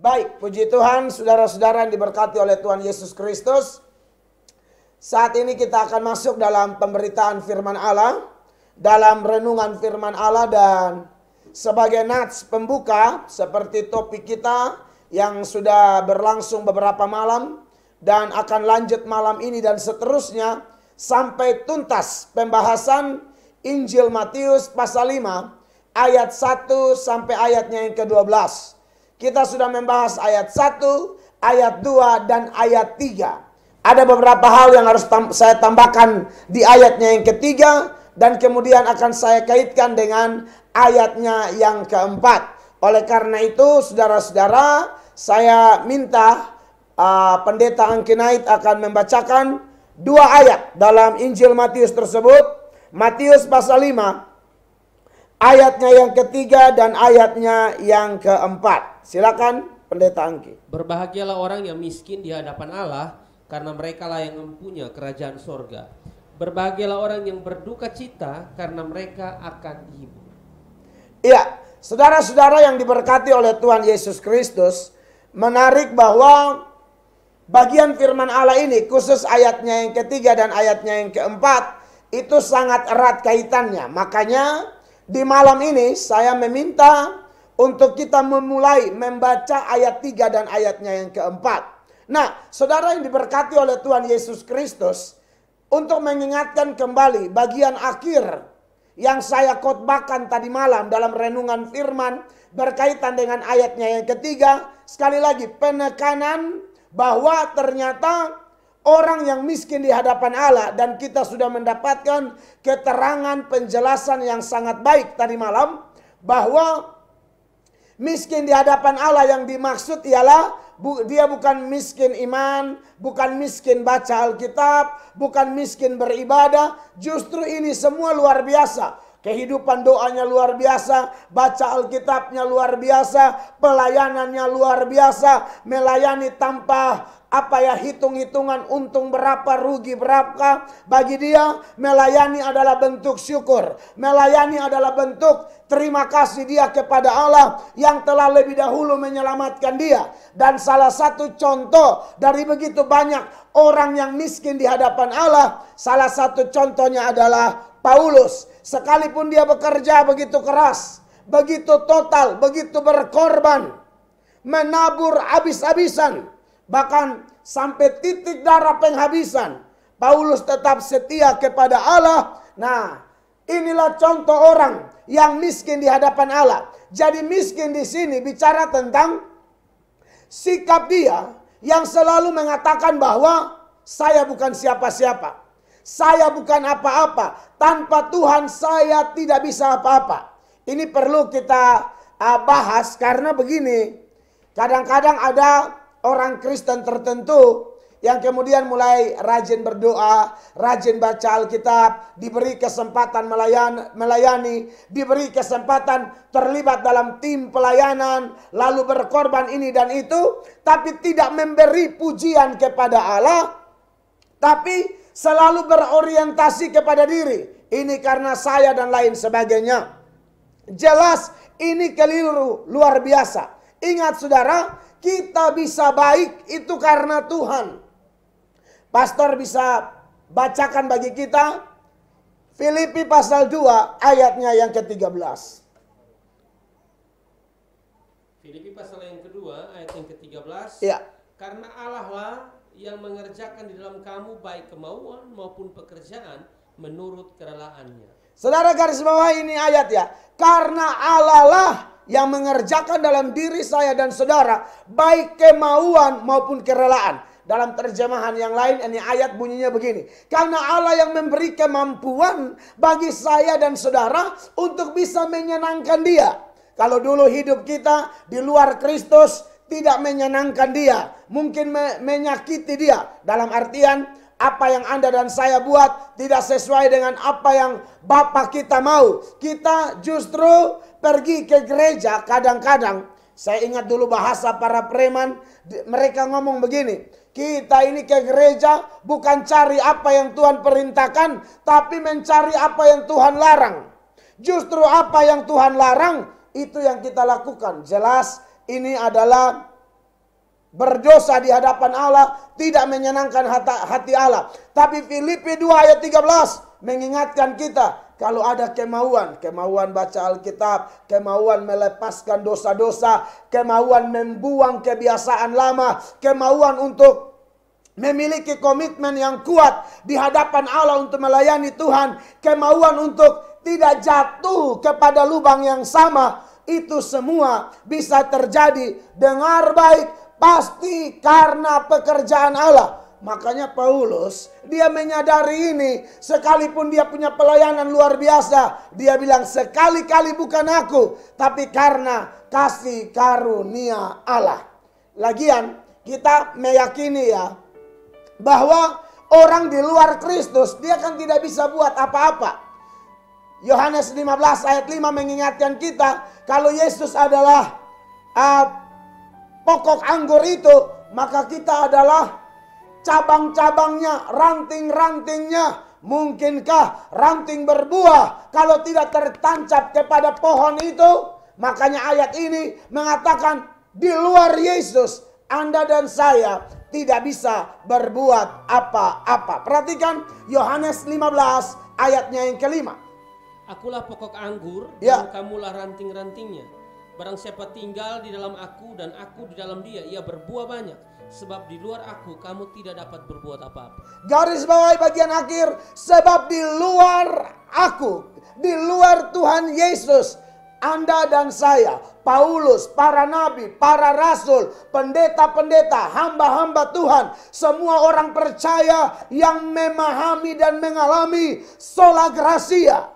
Baik, puji Tuhan, saudara-saudara yang diberkati oleh Tuhan Yesus Kristus. Saat ini kita akan masuk dalam pemberitaan firman Allah, dalam renungan firman Allah, dan sebagai nats pembuka seperti topik kita yang sudah berlangsung beberapa malam dan akan lanjut malam ini dan seterusnya sampai tuntas pembahasan Injil Matius pasal 5 ayat 1 sampai ayatnya yang ke-12. Kita sudah membahas ayat 1, ayat 2, dan ayat 3. Ada beberapa hal yang harus saya tambahkan di ayatnya yang ketiga, dan kemudian akan saya kaitkan dengan ayatnya yang keempat. Oleh karena itu, saudara-saudara, saya minta Pendeta Angkinait akan membacakan 2 ayat dalam Injil Matius tersebut. Matius pasal 5. Ayatnya yang ketiga dan ayatnya yang keempat. Silakan Pendeta Angki. Berbahagialah orang yang miskin di hadapan Allah, karena merekalah yang mempunyai kerajaan sorga. Berbahagialah orang yang berduka cita, karena mereka akan dihibur. Iya, saudara-saudara yang diberkati oleh Tuhan Yesus Kristus, menarik bahwa bagian firman Allah ini, khusus ayatnya yang ketiga dan ayatnya yang keempat, itu sangat erat kaitannya. Makanya di malam ini saya meminta untuk kita memulai membaca ayat 3 dan ayatnya yang keempat. Nah, saudara yang diberkati oleh Tuhan Yesus Kristus, untuk mengingatkan kembali bagian akhir yang saya khotbahkan tadi malam dalam renungan firman berkaitan dengan ayatnya yang ketiga, sekali lagi penekanan bahwa ternyata orang yang miskin di hadapan Allah, dan kita sudah mendapatkan keterangan penjelasan yang sangat baik tadi malam bahwa miskin di hadapan Allah yang dimaksud ialah dia bukan miskin iman, bukan miskin baca Alkitab, bukan miskin beribadah. Justru ini semua luar biasa. Kehidupan doanya luar biasa, baca Alkitabnya luar biasa, pelayanannya luar biasa, melayani tanpa hitung-hitungan untung berapa, rugi berapa. Bagi dia melayani adalah bentuk syukur, melayani adalah bentuk terima kasih dia kepada Allah yang telah lebih dahulu menyelamatkan dia. Dan salah satu contoh dari begitu banyak orang yang miskin di hadapan Allah, salah satu contohnya adalah Paulus. Sekalipun dia bekerja begitu keras, begitu total, begitu berkorban, menabur habis-habisan, bahkan sampai titik darah penghabisan, Paulus tetap setia kepada Allah. Nah, inilah contoh orang yang miskin di hadapan Allah. Jadi miskin di sini bicara tentang sikap dia yang selalu mengatakan bahwa saya bukan siapa-siapa, saya bukan apa-apa, tanpa Tuhan saya tidak bisa apa-apa. Ini perlu kita bahas karena begini, kadang-kadang ada orang Kristen tertentu yang kemudian mulai rajin berdoa, rajin baca Alkitab, diberi kesempatan melayani, diberi kesempatan terlibat dalam tim pelayanan, lalu berkorban ini dan itu, tapi tidak memberi pujian kepada Allah, tapi selalu berorientasi kepada diri. Ini karena saya dan lain sebagainya. Jelas ini keliru luar biasa. Ingat saudara, kita bisa baik itu karena Tuhan. Pastor bisa bacakan bagi kita Filipi pasal 2 ayatnya yang ke-13. Filipi pasal yang kedua ayat yang ke-13. Ya. Karena Allah lah yang mengerjakan di dalam kamu baik kemauan maupun pekerjaan menurut kerelaannya. Saudara garis bawah ini ayat ya. Karena Allah lah yang mengerjakan dalam diri saya dan saudara baik kemauan maupun kerelaan. Dalam terjemahan yang lain ini ayat bunyinya begini. Karena Allah yang memberi kemampuan bagi saya dan saudara untuk bisa menyenangkan dia. Kalau dulu hidup kita di luar Kristus tidak menyenangkan dia, mungkin menyakiti dia. Dalam artian apa yang Anda dan saya buat tidak sesuai dengan apa yang Bapa kita mau. Kita justru pergi ke gereja kadang-kadang. Saya ingat dulu bahasa para preman, mereka ngomong begini, kita ini ke gereja bukan cari apa yang Tuhan perintahkan, tapi mencari apa yang Tuhan larang. Justru apa yang Tuhan larang, itu yang kita lakukan. Jelas ini adalah berdosa di hadapan Allah, tidak menyenangkan hati Allah. Tapi Filipi 2 ayat 13 mengingatkan kita, kalau ada kemauan baca Alkitab, kemauan melepaskan dosa-dosa, kemauan membuang kebiasaan lama, kemauan untuk memiliki komitmen yang kuat di hadapan Allah untuk melayani Tuhan, kemauan untuk tidak jatuh kepada lubang yang sama, itu semua bisa terjadi. Dengar baik, pasti karena pekerjaan Allah. Makanya Paulus, dia menyadari ini. Sekalipun dia punya pelayanan luar biasa, dia bilang sekali-kali bukan aku, tapi karena kasih karunia Allah. Lagian kita meyakini ya, bahwa orang di luar Kristus, dia kan tidak bisa buat apa-apa. Yohanes 15 ayat 5 mengingatkan kita, kalau Yesus adalah pokok anggur itu, maka kita adalah cabang-cabangnya, ranting-rantingnya. Mungkinkah ranting berbuah kalau tidak tertancap kepada pohon itu? Makanya ayat ini mengatakan, di luar Yesus, Anda dan saya tidak bisa berbuat apa-apa. Perhatikan Yohanes 15 ayatnya yang kelima. Akulah pokok anggur, Ya. dan kamulah ranting-rantingnya. Barang siapa tinggal di dalam aku dan aku di dalam dia, ia berbuah banyak. Sebab di luar aku kamu tidak dapat berbuat apa-apa. Garis bawahi bagian akhir, sebab di luar aku, di luar Tuhan Yesus, Anda dan saya, Paulus, para nabi, para rasul, pendeta-pendeta, hamba-hamba Tuhan, semua orang percaya yang memahami dan mengalami sola gratia,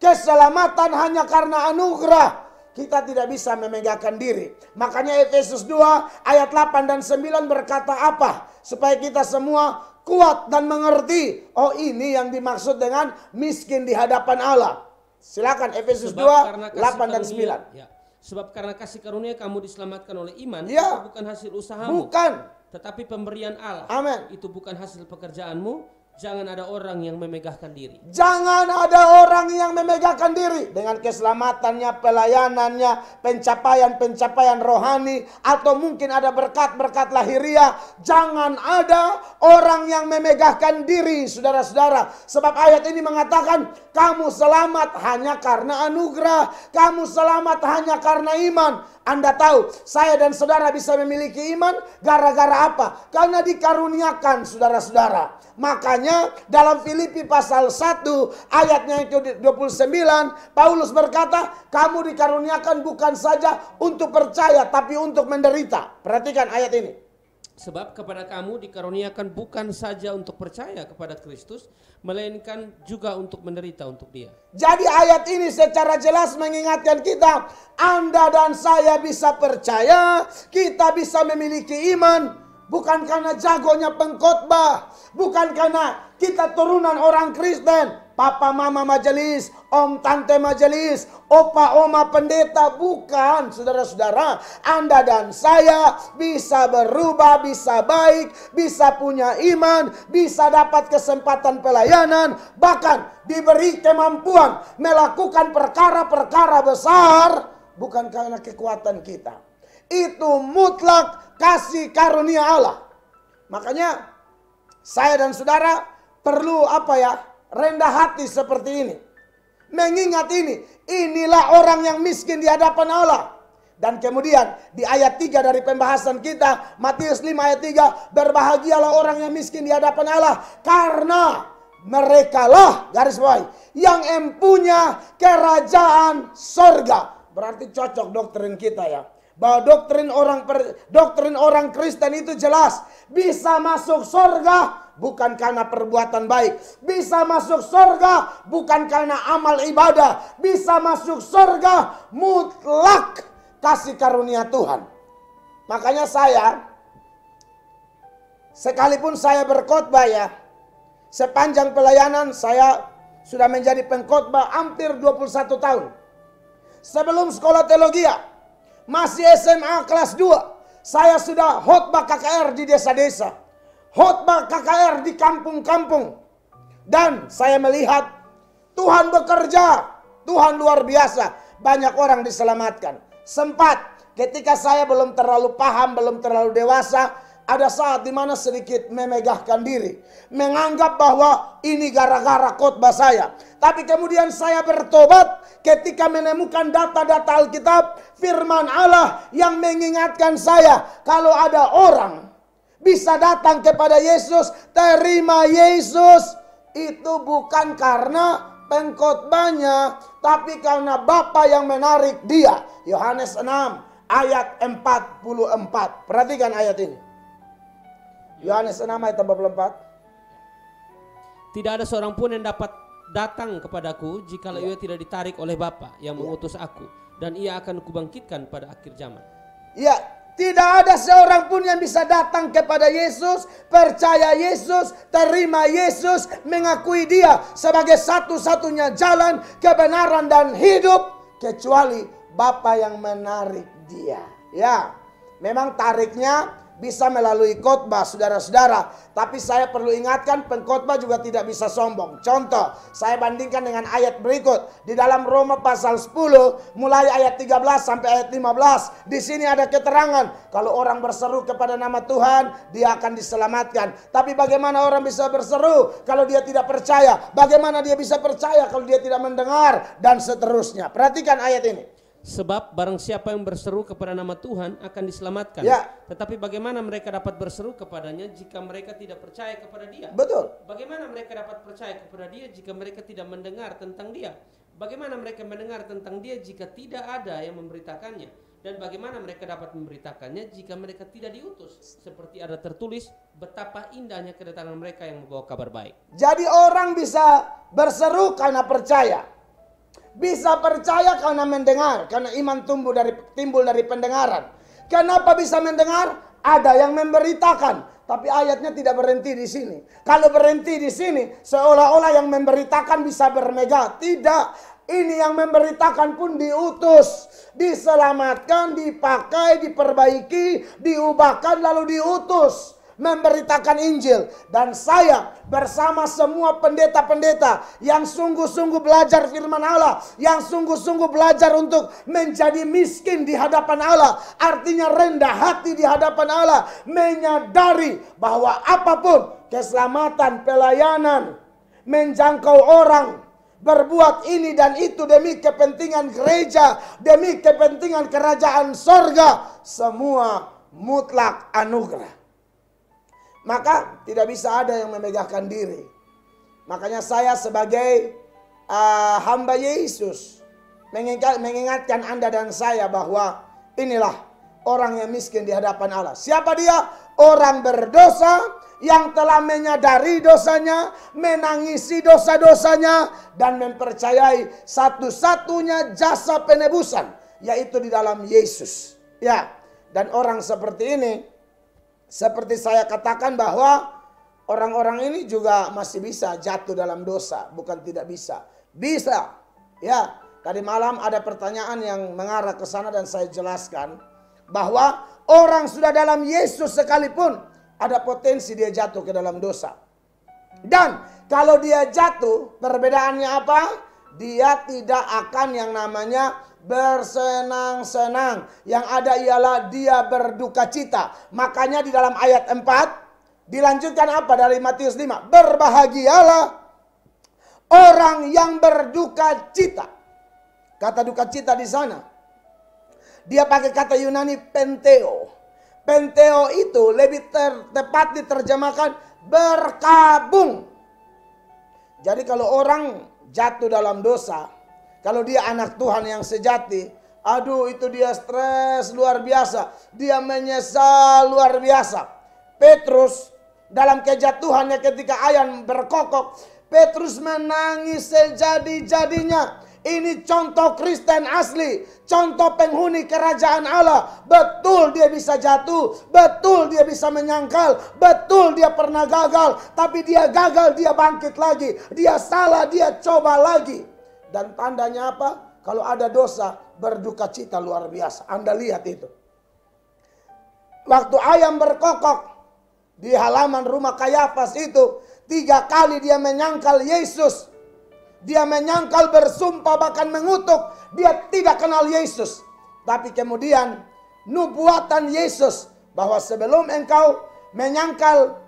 keselamatan hanya karena anugerah, kita tidak bisa memegahkan diri. Makanya Efesus 2 ayat 8 dan 9 berkata apa? Supaya kita semua kuat dan mengerti. Oh, ini yang dimaksud dengan miskin di hadapan Allah. Silakan Efesus 2 8 dan 9. Ya. Sebab karena kasih karunia kamu diselamatkan oleh iman, Ya. itu bukan hasil usahamu, Bukan. tetapi pemberian Allah. Amin. Itu bukan hasil pekerjaanmu. Jangan ada orang yang memegahkan diri. Jangan ada orang yang memegahkan diri dengan keselamatannya, pelayanannya, pencapaian-pencapaian rohani, atau mungkin ada berkat-berkat lahiriah. Jangan ada orang yang memegahkan diri, saudara-saudara. Sebab ayat ini mengatakan, kamu selamat hanya karena anugerah, kamu selamat hanya karena iman. Anda tahu, saya dan saudara bisa memiliki iman gara-gara apa? Karena dikaruniakan, saudara-saudara. Makanya dalam Filipi pasal 1 ayatnya yang ke-29, Paulus berkata, kamu dikaruniakan bukan saja untuk percaya, tapi untuk menderita. Perhatikan ayat ini. Sebab kepada kamu dikaruniakan bukan saja untuk percaya kepada Kristus, melainkan juga untuk menderita untuk Dia. Jadi ayat ini secara jelas mengingatkan kita, Anda dan saya bisa percaya, kita bisa memiliki iman, bukan karena jagonya pengkhotbah, bukan karena kita turunan orang Kristen, papa mama majelis, om tante majelis, opa oma pendeta. Bukan, saudara-saudara. Anda dan saya bisa berubah, bisa baik, bisa punya iman, bisa dapat kesempatan pelayanan, bahkan diberi kemampuan melakukan perkara-perkara besar, bukan karena kekuatan kita. Itu mutlak kasih karunia Allah. Makanya saya dan saudara perlu rendah hati seperti ini. Mengingat ini, inilah orang yang miskin di hadapan Allah. Dan kemudian di ayat 3 dari pembahasan kita, Matius 5 ayat 3, berbahagialah orang yang miskin di hadapan Allah, karena merekalah, garis bawahi, yang empunya kerajaan sorga. Berarti cocok doktrin kita ya. Bahwa doktrin orang Kristen itu jelas. Bisa masuk surga bukan karena perbuatan baik. Bisa masuk surga bukan karena amal ibadah. Bisa masuk surga mutlak kasih karunia Tuhan. Makanya saya, sekalipun saya berkhotbah ya, sepanjang pelayanan saya sudah menjadi pengkhotbah hampir 21 tahun. Sebelum sekolah teologi, masih SMA kelas 2, saya sudah khotbah KKR di desa-desa, khotbah KKR di kampung-kampung. Dan saya melihat Tuhan bekerja, Tuhan luar biasa, banyak orang diselamatkan. Sempat ketika saya belum terlalu paham, belum terlalu dewasa, ada saat dimana sedikit memegahkan diri, menganggap bahwa ini gara-gara khotbah saya. Tapi kemudian saya bertobat ketika menemukan data-data Alkitab, firman Allah yang mengingatkan saya, kalau ada orang bisa datang kepada Yesus, terima Yesus, itu bukan karena pengkhotbahnya, tapi karena Bapa yang menarik dia. Yohanes 6 ayat 44. Perhatikan ayat ini. Yohanes 6 ayat 44. Tidak ada seorang pun yang dapat datang kepadaku jikalau ia tidak ditarik oleh Bapa yang mengutus aku, dan ia akan kubangkitkan pada akhir zaman. Ya, tidak ada seorang pun yang bisa datang kepada Yesus, percaya Yesus, terima Yesus, mengakui dia sebagai satu-satunya jalan, kebenaran dan hidup, kecuali Bapa yang menarik dia. Ya, memang tariknya bisa melalui khotbah, saudara-saudara. Tapi saya perlu ingatkan, pengkhotbah juga tidak bisa sombong. Contoh, saya bandingkan dengan ayat berikut. Di dalam Roma pasal 10, mulai ayat 13 sampai ayat 15. Di sini ada keterangan, kalau orang berseru kepada nama Tuhan, dia akan diselamatkan. Tapi bagaimana orang bisa berseru kalau dia tidak percaya? Bagaimana dia bisa percaya kalau dia tidak mendengar? Dan seterusnya. Perhatikan ayat ini. Sebab barang siapa yang berseru kepada nama Tuhan akan diselamatkan. Ya. Tetapi bagaimana mereka dapat berseru kepadanya jika mereka tidak percaya kepada dia? Betul. Bagaimana mereka dapat percaya kepada dia jika mereka tidak mendengar tentang dia? Bagaimana mereka mendengar tentang dia jika tidak ada yang memberitakannya? Dan bagaimana mereka dapat memberitakannya jika mereka tidak diutus? Seperti ada tertulis, betapa indahnya kedatangan mereka yang membawa kabar baik. Jadi orang bisa berseru karena percaya. Bisa percaya karena mendengar, karena iman timbul dari pendengaran. Kenapa bisa mendengar? Ada yang memberitakan. Tapi ayatnya tidak berhenti di sini. Kalau berhenti di sini, seolah-olah yang memberitakan bisa bermegah. Tidak. Ini yang memberitakan pun diutus, diselamatkan, dipakai, diperbaiki, diubahkan, lalu diutus. Memberitakan Injil. Dan saya bersama semua pendeta-pendeta yang sungguh-sungguh belajar firman Allah, yang sungguh-sungguh belajar untuk menjadi miskin di hadapan Allah, artinya rendah hati di hadapan Allah, menyadari bahwa apapun keselamatan, pelayanan, menjangkau orang, berbuat ini dan itu demi kepentingan gereja, demi kepentingan kerajaan sorga, semua mutlak anugerah. Maka tidak bisa ada yang memegahkan diri. Makanya saya sebagai hamba Yesus mengingatkan Anda dan saya bahwa inilah orang yang miskin di hadapan Allah. Siapa dia? Orang berdosa yang telah menyadari dosanya, menangisi dosa-dosanya, dan mempercayai satu-satunya jasa penebusan, yaitu di dalam Yesus. Ya, dan orang seperti ini, seperti saya katakan bahwa orang-orang ini juga masih bisa jatuh dalam dosa. Bukan tidak bisa. Bisa. Ya, tadi malam ada pertanyaan yang mengarah ke sana dan saya jelaskan. Bahwa orang sudah dalam Yesus sekalipun ada potensi dia jatuh ke dalam dosa. Dan kalau dia jatuh, perbedaannya apa? Dia tidak akan yang namanya bersenang-senang. Yang ada ialah dia berduka cita. Makanya di dalam ayat 4 dilanjutkan apa dari Matius 5? Berbahagialah orang yang berduka cita. Kata duka cita di sana, dia pakai kata Yunani penteo. Penteo itu lebih tepat diterjemahkan berkabung. Jadi kalau orang jatuh dalam dosa, kalau dia anak Tuhan yang sejati, aduh itu dia stres luar biasa. Dia menyesal luar biasa. Petrus dalam kejatuhannya ketika ayam berkokok, Petrus menangis sejadi-jadinya. Ini contoh Kristen asli, contoh penghuni kerajaan Allah. Betul dia bisa jatuh, betul dia bisa menyangkal, betul dia pernah gagal. Tapi dia gagal, dia bangkit lagi. Dia salah, dia coba lagi. Dan tandanya apa? Kalau ada dosa, berduka cita luar biasa. Anda lihat itu. Waktu ayam berkokok di halaman rumah Kayafas itu, 3 kali dia menyangkal Yesus. Dia menyangkal, bersumpah, bahkan mengutuk. Dia tidak kenal Yesus. Tapi kemudian nubuatan Yesus bahwa sebelum engkau menyangkal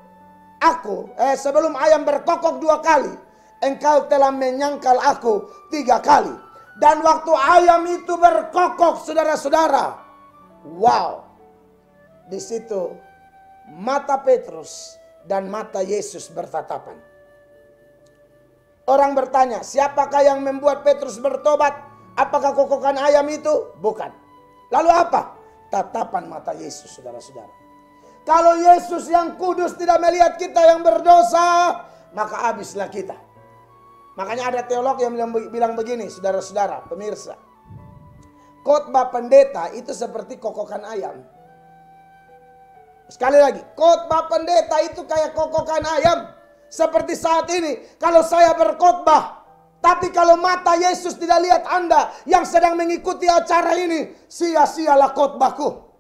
aku, sebelum ayam berkokok 2 kali, engkau telah menyangkal aku 3 kali. Dan waktu ayam itu berkokok, saudara-saudara, wow, di situ mata Petrus dan mata Yesus bertatapan. Orang bertanya, siapakah yang membuat Petrus bertobat? Apakah kokokan ayam itu? Bukan. Lalu apa? Tatapan mata Yesus, saudara-saudara. Kalau Yesus yang kudus tidak melihat kita yang berdosa, maka habislah kita. Makanya ada teolog yang bilang begini, saudara-saudara, pemirsa. Khotbah pendeta itu seperti kokokan ayam. Sekali lagi, khotbah pendeta itu kayak kokokan ayam. Seperti saat ini, kalau saya berkhotbah, tapi kalau mata Yesus tidak lihat Anda yang sedang mengikuti acara ini, sia-sialah khotbahku.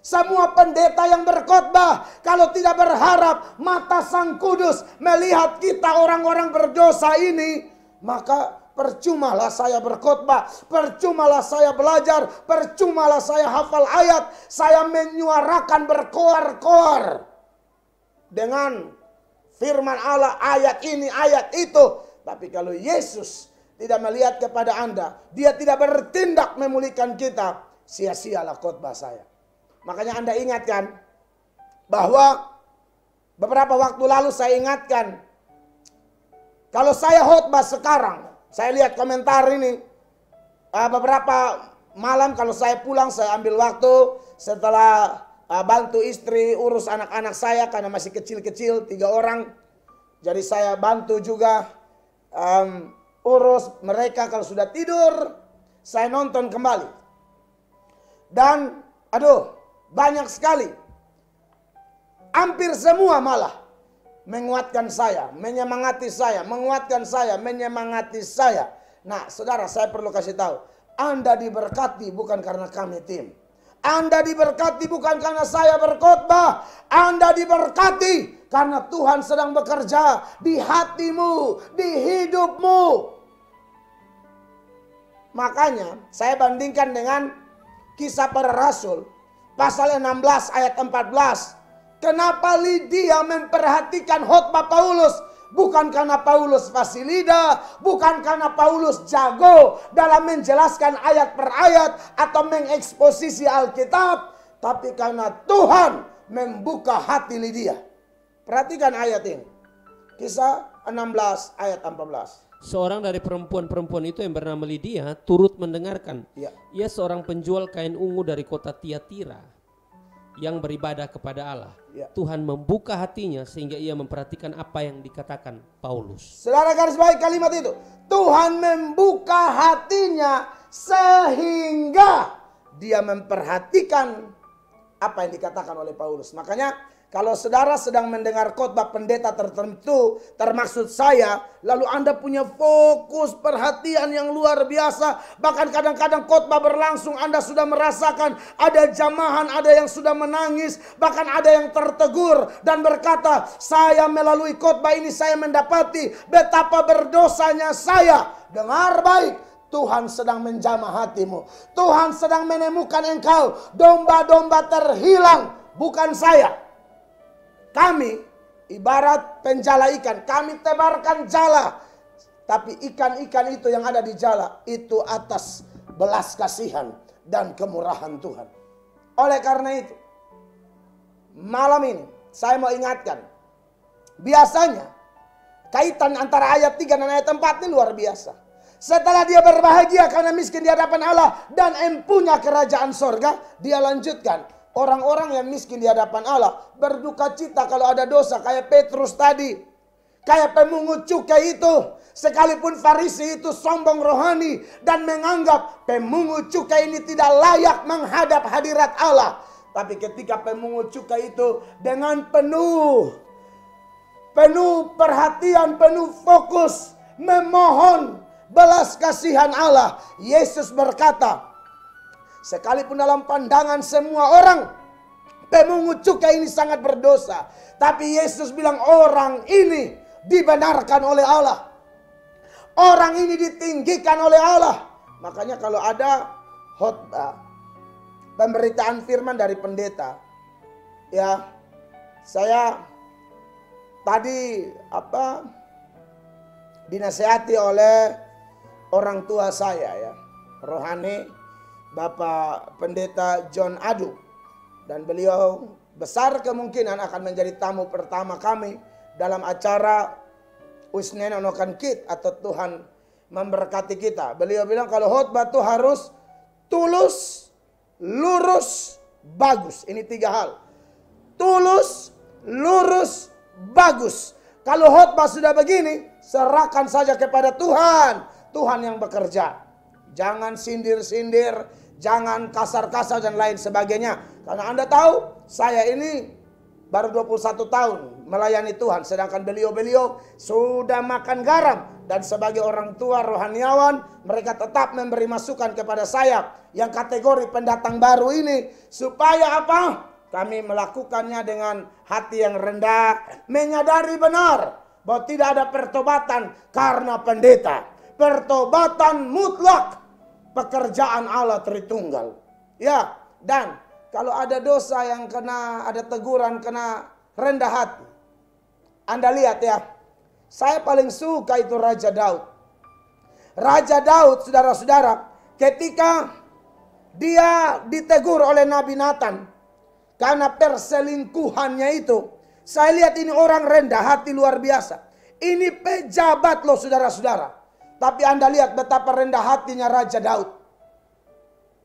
Semua pendeta yang berkhotbah, kalau tidak berharap mata Sang Kudus melihat kita orang-orang berdosa ini, maka percumalah saya berkhotbah, percumalah saya belajar, percumalah saya hafal ayat, saya menyuarakan berkoar-koar dengan firman Allah, ayat ini, ayat itu. Tapi kalau Yesus tidak melihat kepada Anda, Dia tidak bertindak memulihkan kita, sia-sialah khotbah saya. Makanya Anda ingatkan bahwa beberapa waktu lalu saya ingatkan, kalau saya khotbah sekarang, saya lihat komentar ini, beberapa malam kalau saya pulang, saya ambil waktu setelah bantu istri urus anak-anak saya karena masih kecil-kecil 3 orang. Jadi saya bantu juga urus mereka kalau sudah tidur, saya nonton kembali. Dan banyak sekali, hampir semua malah menguatkan saya, menyemangati saya, menguatkan saya, menyemangati saya. Nah, saudara, saya perlu kasih tahu, Anda diberkati bukan karena kami tim. Anda diberkati bukan karena saya berkhotbah. Anda diberkati karena Tuhan sedang bekerja di hatimu, di hidupmu. Makanya saya bandingkan dengan Kisah Para Rasul pasal 16 ayat 14. Kenapa Lydia memperhatikan khotbah Paulus? Bukan karena Paulus fasih lidah, bukan karena Paulus jago dalam menjelaskan ayat per ayat atau mengeksposisi Alkitab, tapi karena Tuhan membuka hati Lydia. Perhatikan ayat ini. Kisah 16 ayat 14. Seorang dari perempuan-perempuan itu yang bernama Lydia turut mendengarkan. Ya. Ia seorang penjual kain ungu dari kota Tiatira yang beribadah kepada Allah. Ya. Tuhan membuka hatinya sehingga ia memperhatikan apa yang dikatakan Paulus. Saudara, garis bawahi kalimat itu. Tuhan membuka hatinya sehingga dia memperhatikan apa yang dikatakan oleh Paulus. Makanya kalau saudara sedang mendengar khotbah pendeta tertentu, termaksud saya, lalu Anda punya fokus perhatian yang luar biasa. Bahkan kadang-kadang khotbah berlangsung, Anda sudah merasakan ada jamahan, ada yang sudah menangis, bahkan ada yang tertegur dan berkata, saya melalui khotbah ini saya mendapati betapa berdosanya saya. Dengar baik, Tuhan sedang menjamah hatimu. Tuhan sedang menemukan engkau. Domba-domba terhilang, bukan saya. Kami ibarat penjala ikan, kami tebarkan jala. Tapi ikan-ikan itu yang ada di jala, itu atas belas kasihan dan kemurahan Tuhan. Oleh karena itu, malam ini saya mau ingatkan, biasanya kaitan antara ayat 3 dan ayat 4 ini luar biasa. Setelah dia berbahagia karena miskin di hadapan Allah dan empunya kerajaan sorga, dia lanjutkan. Orang-orang yang miskin di hadapan Allah berduka cita kalau ada dosa, kayak Petrus tadi, kayak pemungut cukai itu. Sekalipun Farisi itu sombong rohani dan menganggap pemungut cukai ini tidak layak menghadap hadirat Allah, tapi ketika pemungut cukai itu dengan penuh perhatian, penuh fokus memohon belas kasihan Allah, Yesus berkata, sekalipun dalam pandangan semua orang pemungut cukai ini sangat berdosa, tapi Yesus bilang orang ini dibenarkan oleh Allah. Orang ini ditinggikan oleh Allah. Makanya kalau ada khotbah pemberitaan firman dari pendeta. Ya, saya tadi dinasihati oleh orang tua saya ya, rohani Bapak Pendeta John Adu, dan beliau besar kemungkinan akan menjadi tamu pertama kami dalam acara Usnena Nokan Kit atau Tuhan memberkati kita. Beliau bilang kalau khotbah itu harus tulus, lurus, bagus. Ini 3 hal. Tulus, lurus, bagus. Kalau khotbah sudah begini, serahkan saja kepada Tuhan. Tuhan yang bekerja. Jangan sindir-sindir, jangan kasar-kasar dan lain sebagainya. Karena Anda tahu, saya ini baru 21 tahun melayani Tuhan. Sedangkan beliau-beliau sudah makan garam. Dan sebagai orang tua rohaniawan, mereka tetap memberi masukan kepada saya yang kategori pendatang baru ini. Supaya apa? Kami melakukannya dengan hati yang rendah, menyadari benar bahwa tidak ada pertobatan karena pendeta. Pertobatan mutlak, pekerjaan Allah Tritunggal. Ya, dan kalau ada dosa yang kena, ada teguran, kena rendah hati. Anda lihat ya, saya paling suka itu Raja Daud. Raja Daud, saudara-saudara, ketika dia ditegur oleh Nabi Nathan karena perselingkuhannya itu, saya lihat ini orang rendah hati luar biasa. Ini pejabat loh saudara-saudara. Tapi Anda lihat betapa rendah hatinya Raja Daud.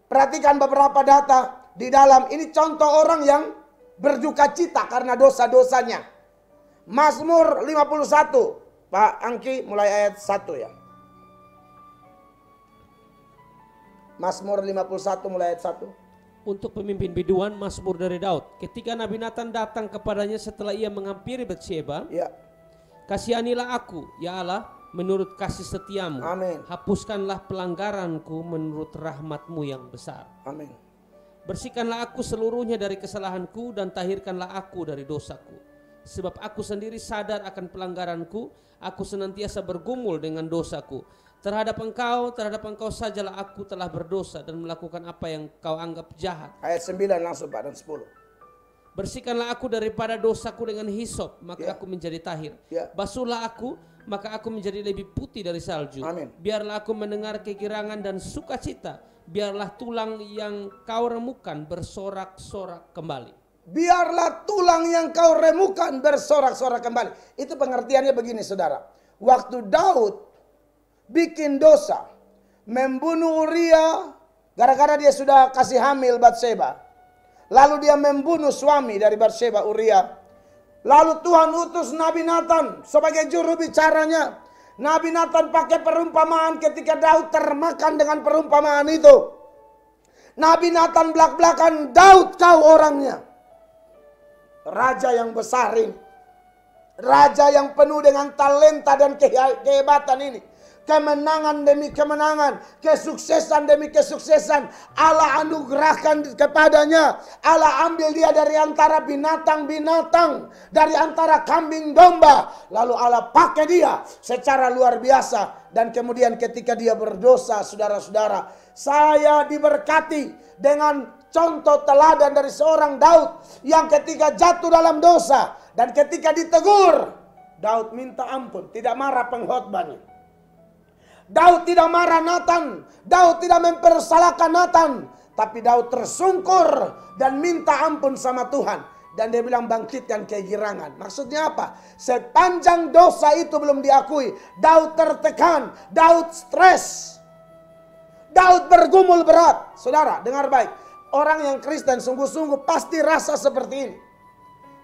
Perhatikan beberapa data di dalam, ini contoh orang yang berduka cita karena dosa-dosanya. Mazmur 51, Pak Angki mulai ayat 1 ya. Mazmur 51 mulai ayat 1. Untuk pemimpin biduan, Mazmur dari Daud. Ketika Nabi Nathan datang kepadanya setelah ia menghampiri Batsheba, Ya. kasihanilah aku, ya Allah, menurut kasih setiamu. Amin. Hapuskanlah pelanggaranku menurut rahmatmu yang besar. Amin. Bersihkanlah aku seluruhnya dari kesalahanku dan tahirkanlah aku dari dosaku. Sebab aku sendiri sadar akan pelanggaranku, aku senantiasa bergumul dengan dosaku. Terhadap engkau sajalah aku telah berdosa dan melakukan apa yang kau anggap jahat. Ayat 9 langsung Pak, dan 10. Bersihkanlah aku daripada dosaku dengan hisop, maka Ya. aku menjadi tahir. Ya. Basuhlah aku, maka aku menjadi lebih putih dari salju. Amin. Biarlah aku mendengar kegirangan dan sukacita. Biarlah tulang yang kau remukan bersorak-sorak kembali. Biarlah tulang yang kau remukan bersorak-sorak kembali. Itu pengertiannya begini saudara. Waktu Daud bikin dosa, membunuh Uria gara-gara dia sudah kasih hamil Batsheba. Lalu dia membunuh suami dari Batsheba, Uria. Lalu Tuhan utus Nabi Nathan sebagai juru bicaranya. Nabi Nathan pakai perumpamaan ketika Daud termakan dengan perumpamaan itu. Nabi Nathan belak-belakan, Daud kau orangnya. Raja yang besar ini. Raja yang penuh dengan talenta dan kehebatan ini. Kemenangan demi kemenangan, kesuksesan demi kesuksesan, Allah anugerahkan kepadanya. Allah ambil dia dari antara binatang-binatang, dari antara kambing domba, lalu Allah pakai dia secara luar biasa. Dan kemudian ketika dia berdosa, saudara-saudara, saya diberkati dengan contoh teladan dari seorang Daud yang ketika jatuh dalam dosa dan ketika ditegur, Daud minta ampun, tidak marah pengkhotbahnya. Daud tidak marah Nathan, Daud tidak mempersalahkan Nathan, tapi Daud tersungkur dan minta ampun sama Tuhan. Dan dia bilang bangkitkan kegirangan. Maksudnya apa? Sepanjang dosa itu belum diakui, Daud tertekan, Daud stres, Daud bergumul berat. Saudara, dengar baik. Orang yang Kristen sungguh-sungguh pasti rasa seperti ini.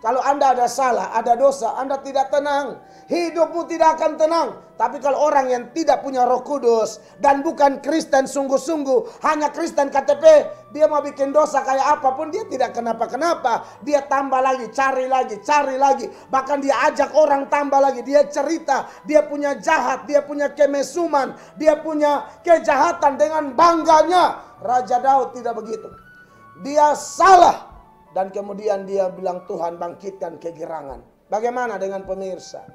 Kalau Anda ada salah, ada dosa, Anda tidak tenang. Hidupmu tidak akan tenang. Tapi kalau orang yang tidak punya Roh Kudus dan bukan Kristen sungguh-sungguh, hanya Kristen KTP, dia mau bikin dosa kayak apapun, dia tidak kenapa-kenapa. Dia tambah lagi, cari lagi, cari lagi. Bahkan dia ajak orang tambah lagi. Dia cerita, dia punya jahat, dia punya kemesuman, dia punya kejahatan dengan bangganya. Raja Daud tidak begitu. Dia salah. Dan kemudian dia bilang, Tuhan bangkitkan kegirangan. Bagaimana dengan pemirsa?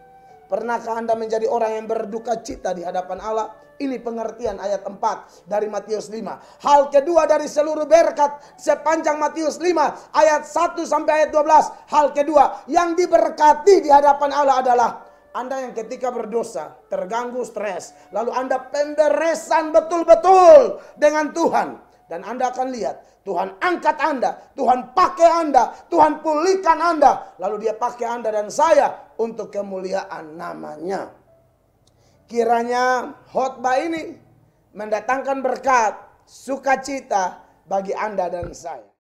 Pernahkah Anda menjadi orang yang berduka cita di hadapan Allah? Ini pengertian ayat 4 dari Matius 5. Hal kedua dari seluruh berkat sepanjang Matius 5 ayat 1 sampai ayat 12. Hal kedua yang diberkati di hadapan Allah adalah Anda yang ketika berdosa, terganggu stres, lalu Anda pemberesan betul-betul dengan Tuhan. Dan Anda akan lihat, Tuhan angkat Anda, Tuhan pakai Anda, Tuhan pulihkan Anda. Lalu dia pakai Anda dan saya untuk kemuliaan namanya. Kiranya khotbah ini mendatangkan berkat, sukacita bagi Anda dan saya.